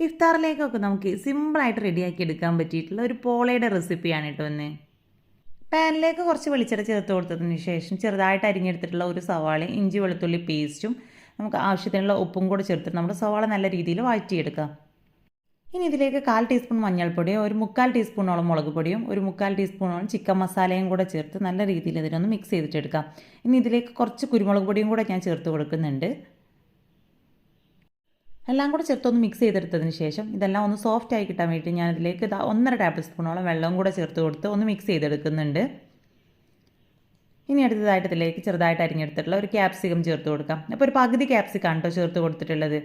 ഇഫ്താറിലേക്കൊക്കെ നമുക്ക് സിമ്പിളായിട്ട് റെഡിയാക്കി എടുക്കാൻ പറ്റിയിട്ടുള്ള ഒരു പോളയുടെ റെസിപ്പിയാണ് കേട്ടോ ഇന്ന്. പാനിലേക്ക് കുറച്ച് വെളിച്ചെണ്ണ ചേർത്ത് കൊടുത്തതിന് ശേഷം ചെറുതായിട്ട് അരിഞ്ഞെടുത്തിട്ടുള്ള ഒരു സവാളയും ഇഞ്ചി വെളുത്തുള്ളി പേസ്റ്റും നമുക്ക് ആവശ്യത്തിനുള്ള ഉപ്പും കൂടെ ചേർത്തിട്ട് നമ്മുടെ സവാള നല്ല രീതിയിൽ വഴറ്റിയെടുക്കാം. ഇനി ഇതിലേക്ക് 1/4 ടീസ്പൂൺ മഞ്ഞൾപ്പൊടിയും 1/4 ടീസ്പൂണോളം മുളക് പൊടിയും 1/4 ടീസ്പൂണോളം ചിക്കൻ മസാലയും കൂടെ ചേർത്ത് നല്ല രീതിയിൽ ഇതിനൊന്ന് മിക്സ് ചെയ്തിട്ടെടുക്കാം. ഇനി ഇതിലേക്ക് കുറച്ച് കുരുമുളക് പൊടിയും കൂടെ ഞാൻ ചേർത്ത് കൊടുക്കുന്നുണ്ട്. എല്ലാം കൂടെ ചേർത്തൊന്ന് മിക്സ് ചെയ്തെടുത്തതിന് ശേഷം ഇതെല്ലാം ഒന്ന് സോഫ്റ്റ് ആയി കിട്ടാൻ വേണ്ടി ഞാൻ ഇതിലേക്ക് 1.5 ടേബിൾ സ്പൂണോളം വെള്ളവും കൂടെ ചേർത്ത് കൊടുത്ത് ഒന്ന് മിക്സ് ചെയ്തെടുക്കുന്നുണ്ട്. ഇനി അടുത്തതായിട്ട് ഇതിലേക്ക് ചെറുതായിട്ട് അരിഞ്ഞെടുത്തിട്ടുള്ള ഒരു ക്യാപ്സിക്കം ചേർത്ത് കൊടുക്കാം. അപ്പോൾ ഒരു പകുതി ക്യാപ്സിക്കാണ് കേട്ടോ ചേർത്ത് കൊടുത്തിട്ടുള്ളത്.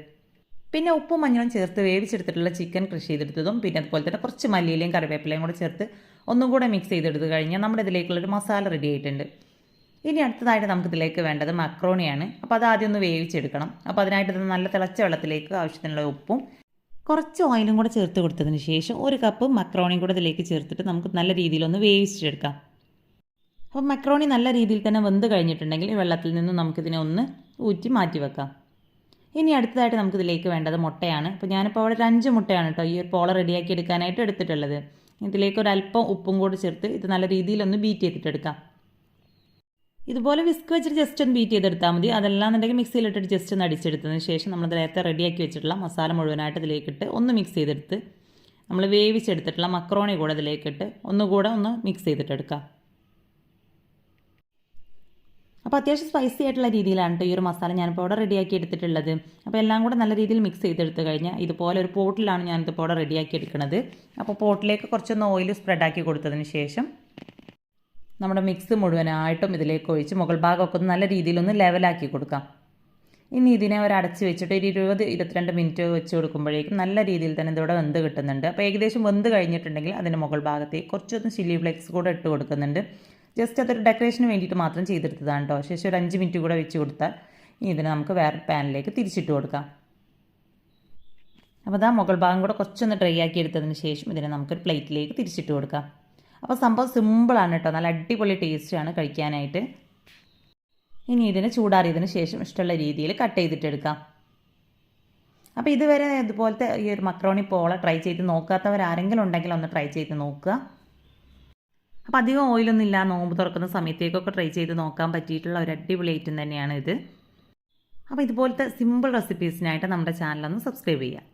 പിന്നെ ഉപ്പും മഞ്ഞളും ചേർത്ത് വേവിച്ചെടുത്തിട്ടുള്ള ചിക്കൻ ക്രഷ് ചെയ്തെടുത്തതും പിന്നെ അതുപോലെ തന്നെ കുറച്ച് മല്ലിയിലയും കറിവേപ്പിലയും കൂടെ ചേർത്ത് ഒന്നും കൂടെ മിക്സ് ചെയ്തെടുത്ത് കഴിഞ്ഞാൽ നമ്മുടെ ഇതിലേക്കുള്ളൊരു മസാല റെഡി ആയിട്ടുണ്ട്. ഇനി അടുത്തതായിട്ട് നമുക്കിതിലേക്ക് വേണ്ടത് മക്രോണിയാണ്. അപ്പോൾ അത് ആദ്യം ഒന്ന് വേവിച്ചെടുക്കണം. അപ്പോൾ അതിനായിട്ട് ഇത് നല്ല തിളച്ച വെള്ളത്തിലേക്ക് ആവശ്യത്തിനുള്ള ഉപ്പും കുറച്ച് ഓയിലും കൂടെ ചേർത്ത് കൊടുത്തതിന് ശേഷം 1 കപ്പ് മക്രോണിയും കൂടെ ഇതിലേക്ക് ചേർത്തിട്ട് നമുക്ക് നല്ല രീതിയിലൊന്ന് വേവിച്ചെടുക്കാം. അപ്പോൾ മക്രോണി നല്ല രീതിയിൽ തന്നെ വെന്ത് കഴിഞ്ഞിട്ടുണ്ടെങ്കിൽ വെള്ളത്തിൽ നിന്ന് നമുക്കിതിനെ ഒന്ന് ഊറ്റി മാറ്റി വെക്കാം. ഇനി അടുത്തതായിട്ട് നമുക്കിതിലേക്ക് വേണ്ടത് മുട്ടയാണ്. അപ്പോൾ ഞാനിപ്പോൾ അവിടെ ഒരു 5 മുട്ടയാണ് കേട്ടോ ഈ ഒരു പോള റെഡിയാക്കി എടുക്കാനായിട്ട് എടുത്തിട്ടുള്ളത്. ഇതിലേക്ക് ഒരല്പം ഉപ്പും കൂടി ചേർത്ത് ഇത് നല്ല രീതിയിലൊന്ന് ബീറ്റ് ചെയ്തിട്ടെടുക്കാം. ഇതുപോലെ വിസ്ക് വെച്ചിട്ട് ജസ്റ്റ് ഒന്ന് ബീറ്റ് ചെയ്തെടുത്താൽ മതി. അതല്ലാന്നുണ്ടെങ്കിൽ മിക്സിയിലിട്ടിട്ട് ജസ്റ്റ് ഒന്ന് അടിച്ചെടുത്തതിന് ശേഷം നമ്മൾ നേരത്തെ റെഡിയാക്കി വെച്ചിട്ടുള്ള മസാല മുഴുവനായിട്ട് ഇതിലേക്കിട്ട് ഒന്ന് മിക്സ് ചെയ്തെടുത്ത് നമ്മൾ വേവിച്ചെടുത്തിട്ടുള്ള മക്രോണി കൂടെ ഇതിലേക്കിട്ട് ഒന്നുകൂടെ ഒന്ന് മിക്സ് ചെയ്തിട്ടെടുക്കാം. അപ്പോൾ അത്യാവശ്യം സ്പൈസി ആയിട്ടുള്ള രീതിയിലാണ് കേട്ടോ ഈ ഒരു മസാല ഞാനിപ്പോൾ അവിടെ റെഡിയാക്കി എടുത്തിട്ടുള്ളത്. അപ്പോൾ എല്ലാം കൂടെ നല്ല രീതിയിൽ മിക്സ് ചെയ്തെടുത്ത് കഴിഞ്ഞാൽ ഇതുപോലെ ഒരു പോട്ടിലാണ് ഞാനിതിപ്പോൾ അവിടെ റെഡിയാക്കി എടുക്കുന്നത്. അപ്പോൾ പോട്ടിലേക്ക് കുറച്ചൊന്ന് ഓയിൽ സ്പ്രെഡാക്കി കൊടുത്തതിന് ശേഷം നമ്മുടെ മിക്സ് മുഴുവനായിട്ടും ഇതിലേക്ക് ഒഴിച്ച് മുകൾ ഭാഗമൊക്കെ ഒന്ന് നല്ല രീതിയിലൊന്ന് ലെവലാക്കി കൊടുക്കാം. ഇനി ഇതിനെ ഒരു അടച്ച് വെച്ചിട്ട് ഒരു 20-22 മിനിറ്റ് വെച്ച് കൊടുക്കുമ്പോഴേക്കും നല്ല രീതിയിൽ തന്നെ ഇതിവിടെ വെന്ത് കിട്ടുന്നുണ്ട്. അപ്പോൾ ഏകദേശം വെന്ത് കഴിഞ്ഞിട്ടുണ്ടെങ്കിൽ അതിൻ്റെ മുകൾ ഭാഗത്തേക്ക് കുറച്ചൊന്ന് ചില്ലി ഫ്ലേക്സ് കൂടെ ഇട്ട് കൊടുക്കുന്നുണ്ട്. ജസ്റ്റ് അതൊരു ഡെക്കറേഷന് വേണ്ടിയിട്ട് മാത്രം ചെയ്തെടുത്തതാണ് കേട്ടോ. ശേഷം ഒരു 5 മിനിറ്റ് കൂടെ വെച്ച് കൊടുത്താൽ ഇനി ഇതിനെ നമുക്ക് വേറെ പാനിലേക്ക് തിരിച്ചിട്ട് കൊടുക്കാം. അപ്പോൾ മുകൾ ഭാഗം കൂടെ കുറച്ചൊന്ന് ഡ്രൈ ആക്കി എടുത്തതിന് ശേഷം ഇതിനെ നമുക്കൊരു പ്ലേറ്റിലേക്ക് തിരിച്ചിട്ട് കൊടുക്കാം. അപ്പോൾ സംഭവം സിമ്പിളാണ് കേട്ടോ, നല്ല അടിപൊളി ടേസ്റ്റാണ് കഴിക്കാനായിട്ട്. ഇനി ഇതിനെ ചൂടാറിയതിന് ശേഷം ഇഷ്ടമുള്ള രീതിയിൽ കട്ട് ചെയ്തിട്ടെടുക്കാം. അപ്പോൾ ഇതുവരെ ഇതുപോലത്തെ ഈ ഒരു മക്രോണി പോള ട്രൈ ചെയ്ത് നോക്കാത്തവരാരെങ്കിലും ഉണ്ടെങ്കിൽ ഒന്ന് ട്രൈ ചെയ്ത് നോക്കുക. അപ്പോൾ അധികം ഓയിലൊന്നും ഇല്ല, നോമ്പ് തുറക്കുന്ന സമയത്തേക്കൊക്കെ ട്രൈ ചെയ്ത് നോക്കാൻ പറ്റിയിട്ടുള്ള ഒരു അടിപൊളി ഐറ്റം തന്നെയാണ് ഇത്. അപ്പോൾ ഇതുപോലത്തെ സിമ്പിൾ റെസിപ്പീസിനായിട്ട് നമ്മുടെ ചാനലൊന്ന് സബ്സ്ക്രൈബ് ചെയ്യുക.